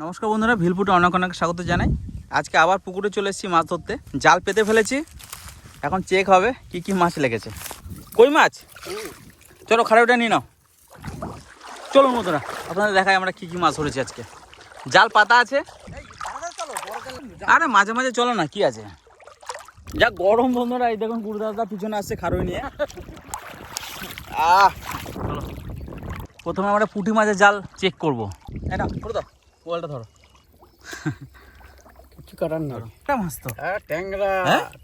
নমস্কার বন্ধুরা, ভিলফুডে অনেক অনেক স্বাগত জানাই। আজকে আবার পুকুরে চলে এসেছি মাছ ধরতে। জাল পেতে ফেলেছি, এখন চেক হবে কি কি মাছ লেগেছে। কই মাছ, চলো খারাপটা নিয়ে নাও। চলুন বন্ধুরা, আপনাদের দেখাই আমরা কি কি মাছ ধরেছি আজকে। জাল পাতা আছে, আরে মাঝে মাঝে চলো না, কি আছে। যা গরম বন্ধুরা, এই দেখুন গুরুদাদা পিছনে আসছে খারুই নিয়ে। চলো প্রথমে আমরা পুঁটি মাছের জাল চেক করবো। না পুরো দাও, মোবাইলটা ধরো। কিছু করার না, একটা মাছ তো ট্যাংরা।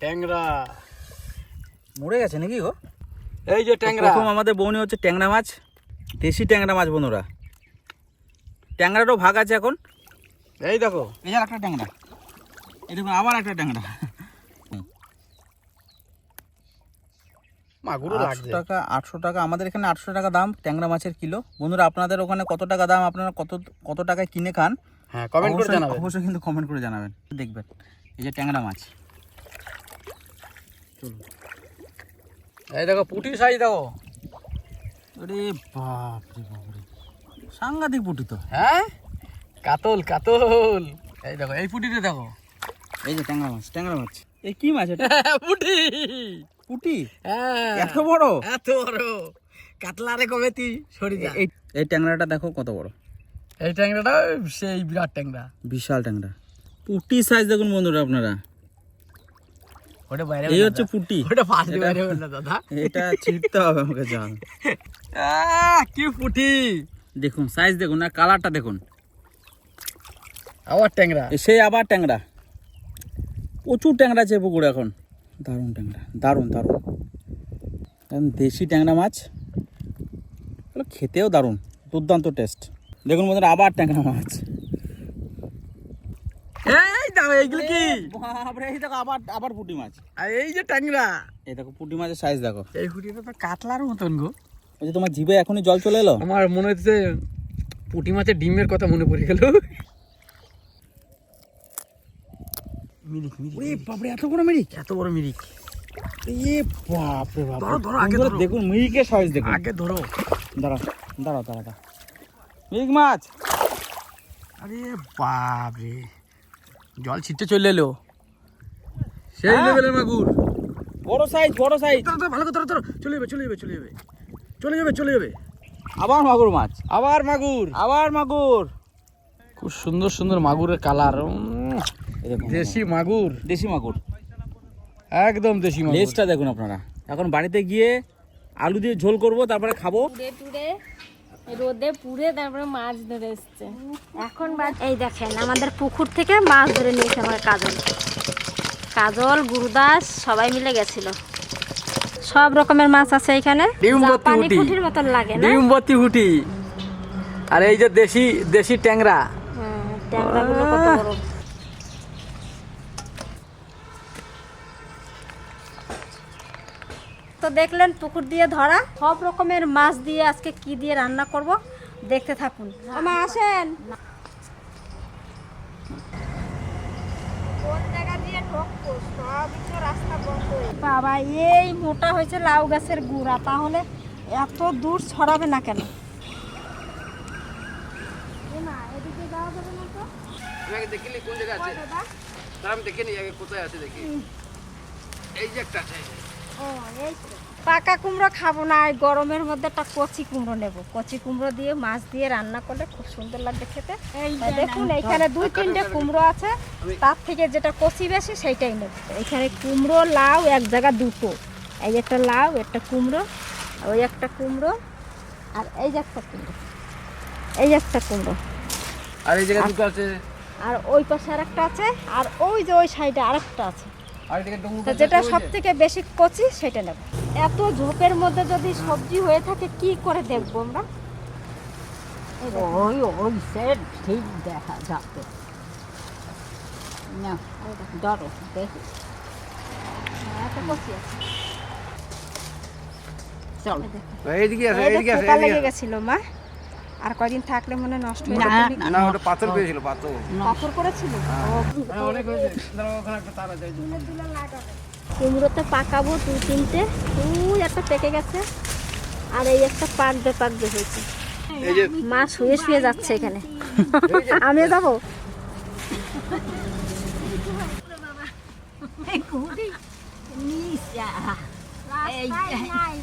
ট্যাংরা মরে গেছে নাকি গো? এই যে ট্যাংরা, প্রথম আমাদের বউনি হচ্ছে ট্যাংরা মাছ, দেশি ট্যাংরা মাছ বন্ধুরা। ট্যাংরাটাও ভাগ আছে এখন। এই দেখো, এই যে একটা ট্যাংরা, এই দেখুন আবার একটা ট্যাংরা। মাগুরও লাগছে 800 টাকা আমাদের এখানে 800 টাকা দাম ট্যাংরা মাছের কিলো। বন্ধুরা আপনাদের ওখানে কত টাকা দাম, আপনারা কত টাকায় কিনে খান, হ্যাঁ কমেন্ট করে জানাবেন, অবশ্যই কিন্তু কমেন্ট করে জানাবেন। দেখবেন এই যে ট্যাংরা মাছ। চলুন, এই দেখো পুঁটি সাইজ দেখো। আরে বাপ রে বাপ রে, সাংঘাতিক পুঁটি তো। হ্যাঁ কাতল কাতল, এই দেখো এই পুঁটিটা দেখো। এই যে ট্যাংরা মাছ, ট্যাংরা মাছ। এই কি মাছ এটা? পুঁটি পুঁটি, হ্যাঁ এত বড়, এত বড়। কাতলারে কবে তুই সরি যা। এই ট্যাংরাটা দেখো কত বড়। এই ট্যাংরাটা সেই বিরাট ট্যাংরা, বিশাল ট্যাংরা। পুঁটি সাইজ দেখুন বন্ধুরা আপনারা। ওটা বাইরে, এই হচ্ছে পুঁটি। ওটা ফাঁসি বাইরে হবে না দাদা, এটা ছিটতে হবে আমাকে জাল। কি পুঁটি দেখুন সাইজ দেখুন, আর কালারটা দেখুন। আবার ট্যাংরা, সেই আবার ট্যাংরা। প্রচুর ট্যাংরা আছে পুকুরে এখন। দারুণ ট্যাংরা, দারুণ দারুণ। দেশি ট্যাংরা মাছ, খেতেও দারুণ, দুর্দান্ত টেস্ট। দেখুন বন্ধুরা আবার ট্যাংরা মাছ। এই দেখো এইগুলো কি, বাপরে, এই দেখো আবার আবার পুঁটি মাছ। আর এই যে ট্যাংরা, এই দেখো পুঁটি মাছের সাইজ দেখো। এই পুঁটিটা তো কাতলার মতন গো। ওই যে তোমার জিভে এখনই জল চলে এলো। আমার মনে হচ্ছে পুঁটি মাছের ডিমের কথা মনে পড়ে গেল। মিরিক মিরিক, ওরে বাপরে, এত বড় মিরিক, এত বড় মিরিক। এ বাপরে বাপ। ধরো ধরো আগে ধরো, দেখুন মিরিকের সাইজ দেখুন। আগে ধরো। দাঁড়াও দাঁড়াও দাঁড়াও, মিরিক মাছ। আরে বাপ রে, জল ছিটতে চলে এলো, সেই লেভেলের মাগুর। বড় সাইজ, বড় সাইজ। ভালো করে ধরো ধরো, চলে যাবে চলে যাবে চলে যাবে চলে যাবে চলে যাবে। আবার মাগুর মাছ, আবার মাগুর, আবার মাগুর। খুব সুন্দর সুন্দর মাগুরের কালার। দেশি মাগুর, দেশি মাগুর, একদম দেশি মাগুর। লেজটা দেখুন আপনারা। এখন বাড়িতে গিয়ে আলু দিয়ে ঝোল করব, তারপরে খাবো। টুরে রোদে পুড়ে তারপরে মাছ ধরে এসছে। এখন এই দেখেন আমাদের পুকুর থেকে মাছ ধরে নিয়েছে আমার কাজল গুরুদাস সবাই মিলে গেছিল। সব রকমের মাছ আছে এখানে, জাপানি পুঁটির মতন লাগে না, ডিমবতি পুঁটি। আর এই যে দেশি দেশি ট্যাংরা, ট্যাংরাগুলো কত বড়। তো দেখলেন পুকুর দিয়ে ধরা সব রকমের মাছ দিয়ে আজকে কি দিয়ে রান্না করব, দেখতে থাকুন। আমা আসেন, কোন জায়গা দিয়ে ঢোকবো সবই তো রাস্তা বন্ধ। বাবা এই মোটা হয়েছে লাউ গাছের গুড়া, তাহলে এত দূর ছড়াবে না কেন? না এদিকে যাওয়া যাবে না তো। তোমাকে দেখিনি কোন জায়গা আছে, তার আমি দেখিনি আগে কোথায় আছে দেখি। এই যে একটা আছে। ও এই তো। পাকা কুমড়ো খাবো না, এই গরমের মধ্যে একটা কচি কুমড়ো নেব। কচি কুমড়ো দিয়ে মাছ দিয়ে রান্না করলে খুব সুন্দর লাগবে খেতে। দেখুন এইখানে 2-3টে কুমড়ো আছে, তার থেকে যেটা কচি বেশি সেইটাই নেব। এখানে কুমড়ো লাউ এক জায়গা দুটো, এই একটা লাউ, একটা কুমড়ো, ওই একটা কুমড়ো, আর এই যে একটা কুমড়ো, এই একটা কুমড়ো, আর এই জায়গায় দুটো আছে, আর ওই পাশে আরেকটা আছে, আর ওই যে ওই সাইডে আরেকটা আছে। আর এদিকে ডুমুর তো যেটা সব থেকে বেশি কচি সেটা নেব। এত ঝোপের মধ্যে যদি সবজি হয়ে থাকে কি করে দেখবো আমরা? ওই ওই সেট ঠিক দেখা যাবে না, ধরো দেখি। এত কচি আছে, চলো এইদিকে আছে, এইদিকে আছে, পোকা লেগে গেছিল মা, আর কয়দিন থাকলে মনে নষ্ট হয়ে যাবে। না ওটা পাথর পেয়েছিল, পাথর পাথর করেছিল। অনেক হয়েছে। দাঁড়াও ওখানে একটা তার আছে। কুমড়োতে পাকাবো 2-3টে, একটা পেকে গেছে, আর এই একটা পাকবে হয়েছে। এই যে মা শুয়ে শুয়ে যাচ্ছে এখানে, আমিও যাবো।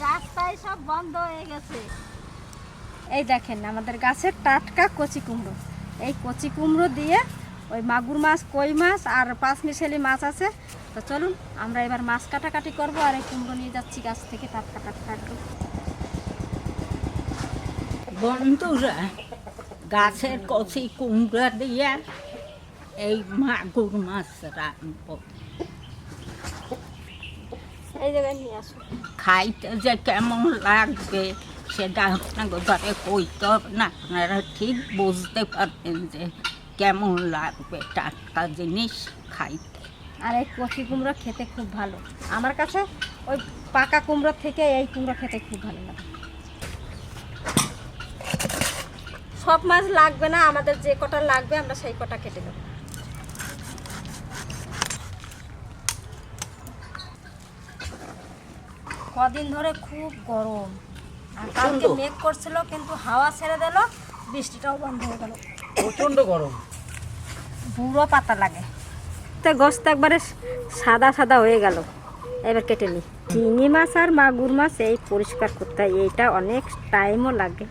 রাস্তায় সব বন্ধ হয়ে গেছে। এই দেখেন আমাদের গাছের টাটকা কচি কুমড়ো। এই কচি কুমড়ো দিয়ে ওই মাগুর মাছ, কই মাছ আর পাঁচমিশালি মাছ আছে। তো চলুন আমরা এবার মাছ কাটাকাটি করবো, আর এই কুমড়ো নিয়ে যাচ্ছি গাছ থেকে টাটকা টাটকা একদম। বন্ধুরা, গাছের কচি কুমড়া দিয়ে এই মাগুর মাছ রাখবো। এই জায়গায় নিয়ে আসো। খাইতে যে কেমন লাগবে সেটা আপনাকে ঘরে কইতে হবে না, আপনারা ঠিক বুঝতে পারবেন যে কেমন লাগবে টাটকা জিনিস খাইতে। আর এই কচি কুমড়ো খেতে খুব ভালো। আমার কাছে ওই পাকা কুমড়োর থেকে এই কুমড়ো খেতে খুব ভালো লাগে। সব মাছ লাগবে না, আমাদের যে কটা লাগবে আমরা সেই কটা কেটে দেবো। কদিন ধরে খুব গরম, আর কালকে মেঘ করছিল কিন্তু হাওয়া ছেড়ে দিল, বৃষ্টিটাও বন্ধ হয়ে গেল। প্রচন্ড গরম, বুড়ো পাতা লাগে। তো গোস্ত একবারে সাদা সাদা হয়ে গেল। এবার কেটে নিই। চিংড়ি মাছ আর মাগুর মাছ এই পরিষ্কার করতে হয়, এইটা অনেক টাইমও লাগে।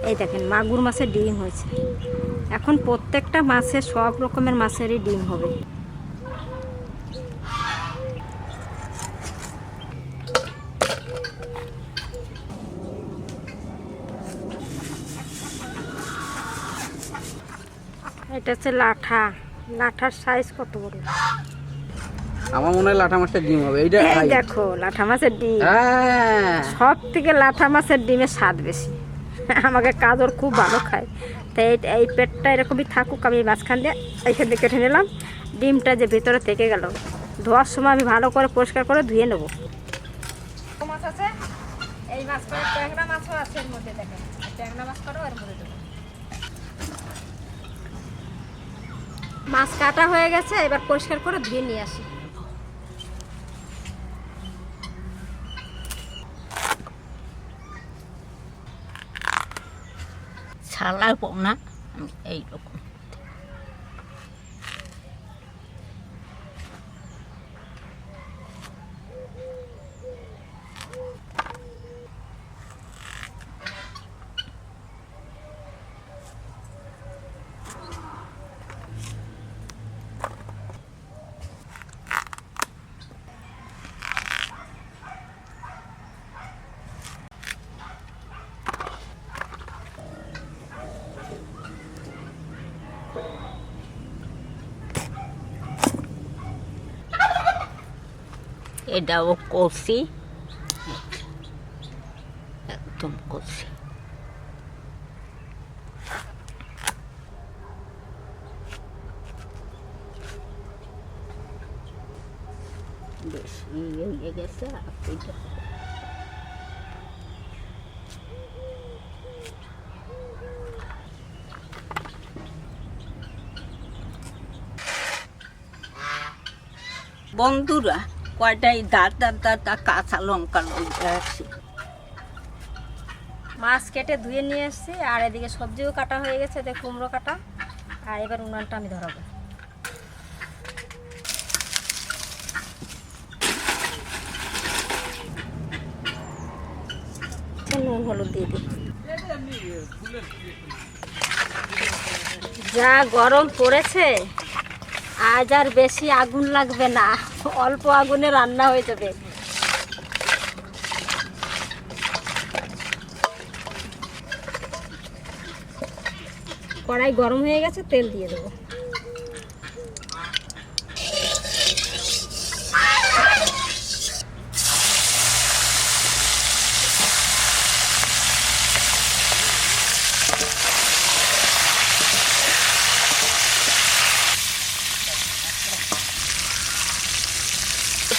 এই দেখেন মাগুর মাছের ডিম হয়েছে। এখন প্রত্যেকটা মাছে সব রকমের মাছেরই ডিম হবে। এটা হচ্ছে লাঠা। লাঠার সাইজ কত বড়! আমার মনে হয় লাঠা মাছটা ডিম হবে। এইটা এই দেখো লাঠা মাছের ডিম। হ্যাঁ, সব থেকে লাঠা মাছের ডিমের স্বাদ বেশি। আমাকে কাজর খুব ভালো খায়, তাই এই পেটটা এরকমই থাকুক। আমি মাঝখান দিয়ে এইখান দিয়ে কেটে নিলাম। ডিমটা যে ভেতরে থেকে গেল, ধোয়ার সময় আমি ভালো করে পরিষ্কার করে ধুয়ে নেবো। মাছ আছে, এই মাছ করে ট্যাংরা মাছও আছে এর মধ্যে। দেখেন ট্যাংরা মাছ করো এর মধ্যে দেবো। মাছ কাটা হয়ে গেছে, এবার পরিষ্কার করে ধুয়ে নিয়ে আসি। ছাড়াবো না এইরকম। এটাও কষি, একদম কষি। বেশি হয়ে গেছে। বন্ধুরা, কয়টাই দাদা কাঁচা লঙ্কা লঙ্কা আছে। মাছ কেটে ধুয়ে নিয়ে এসেছি, আর এদিকে সবজিও কাটা হয়ে গেছে, দেখ কুমড়ো কাটা। আর এবার উনানটা আমি ধরাবো। নুন হলুদ দিয়ে দিই। যা গরম পড়েছে, আজ আর বেশি আগুন লাগবে না, অল্প আগুনে রান্না হয়ে যাবে। কড়াই গরম হয়ে গেছে, তেল দিয়ে দেবো।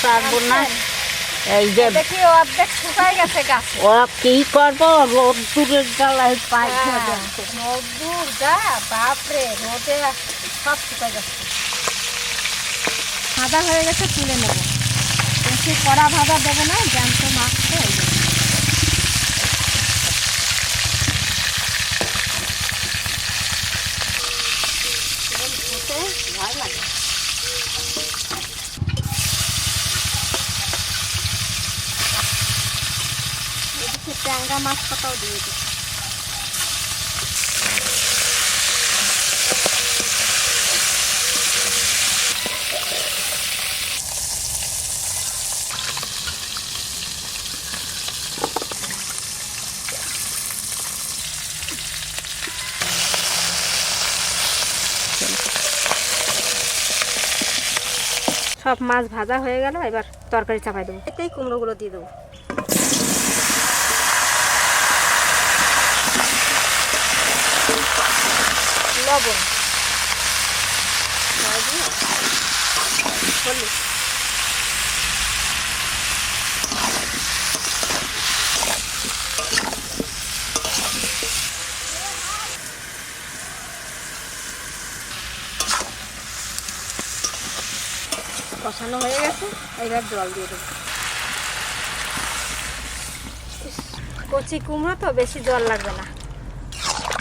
পারবো না, এই যে দেখি অর্ধেক শুকায় গেছে গাছ। ওরা কি করবো, রোদ্দুরের জ্বালায় পাই। রোদ্দুর যা, বাপরে, রোদে সব শুকায় যাচ্ছে। ভাজা হয়ে গেছে, তুলে নেবো। বেশি কড়া ভাজা দেবো না, জ্যান্ত মাছ তো। লাগে। এদিকে ট্যাংরা মাছ পাতাও দিয়ে দিই। সব মাছ ভাজা হয়ে গেল, এবার তরকারি চাপাই দেবো। এতেই কুমড়োগুলো দিয়ে দেবো। লবণ, হলুদ, কষানো হয়ে গেছে, এবার জল দিয়ে দেবো। কচি কুমড়ো তো বেশি জল লাগবে না,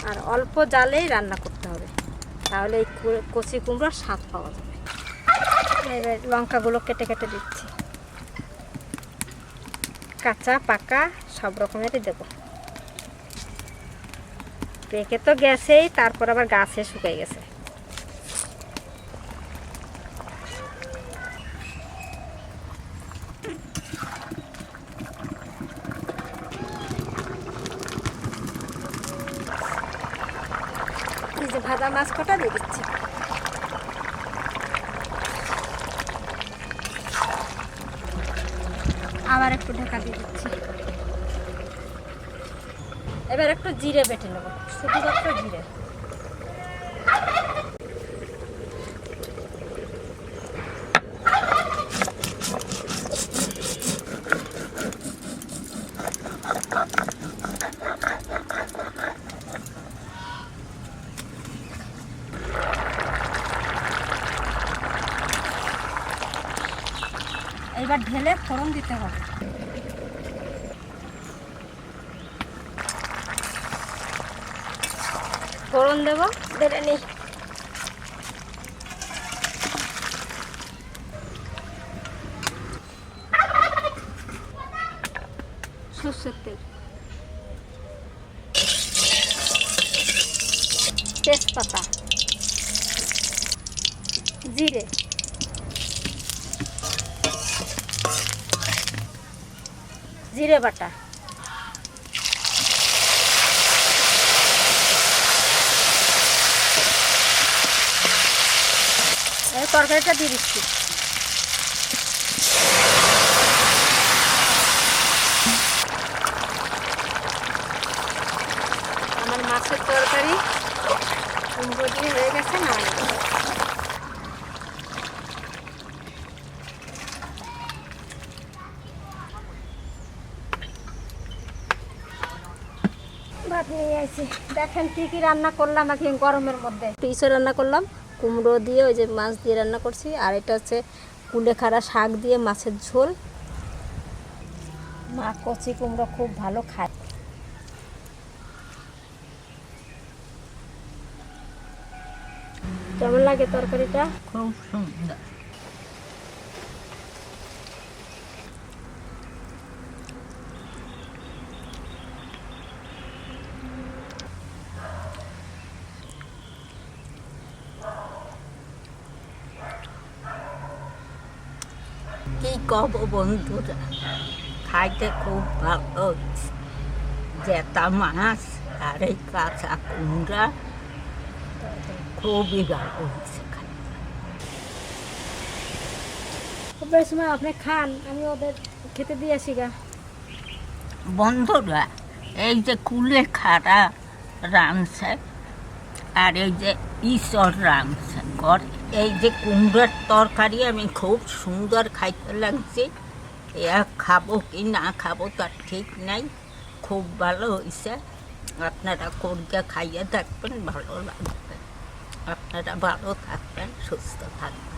আর অল্প জালেই রান্না করতে হবে, তাহলে এই কচি কুমড়োর স্বাদ পাওয়া যাবে। এবার লঙ্কাগুলো কেটে কেটে দিচ্ছি, কাঁচা পাকা সব রকমেরই দেবো। পেকে তো গেছেই, তারপর আবার গাছে শুকিয়ে গেছে। ভাজা মাছ কটা দিয়ে দিচ্ছি। আবার একটু ঢাকা দিয়ে দিচ্ছি। এবার একটু জিরে বেটে নেবো, শুধুমাত্র জিরে। এবার ঢেলে ফোড়ন দিতে হবে। ফোড়ন দেব, বেড়ে নিই। সরষের তেল, তেজপাতা, জিরে, জিরে বাটা, তরকারিটা দিয়ে দিচ্ছি। আমার মাছের তরকারি কুমড়ো দিয়ে হয়ে গেছে, না ভাত নিয়ে আসি। দেখেন কি কি রান্না করলাম এখন গরমের মধ্যে। পিসও রান্না করলাম, কুমড়ো দিয়ে ওই যে মাছ দিয়ে রান্না করছি, আর এটা হচ্ছে কুলেখাড়া শাক দিয়ে মাছের ঝোল। মা কচি কুমড়ো খুব ভালো খায়। কেমন লাগে তরকারিটা? খুব সুন্দর। কি কব বন্ধুরা, খাইতে খুব ভালো হচ্ছে। জেতা মাছ আর এই কাঁচা কুমড়া খুবই ভালো হচ্ছে। বেশ মা, আপনি খান, আমি ওদের খেতে দিয়ে আসি গা। বন্ধুরা, এই যে কুলেখাড়া রাঁধছে আর এই যে ঈশ্বর রাঁধছে ঘরে, এই যে কুমড়োর তরকারি আমি খুব সুন্দর খাইতে লাগছে। খাবো কি না খাবো তার ঠিক নাই, খুব ভালো হয়েছে। আপনারা করিয়া খাইয়ে থাকবেন, ভালো লাগবে। আপনারা ভালো থাকবেন, সুস্থ থাকবেন।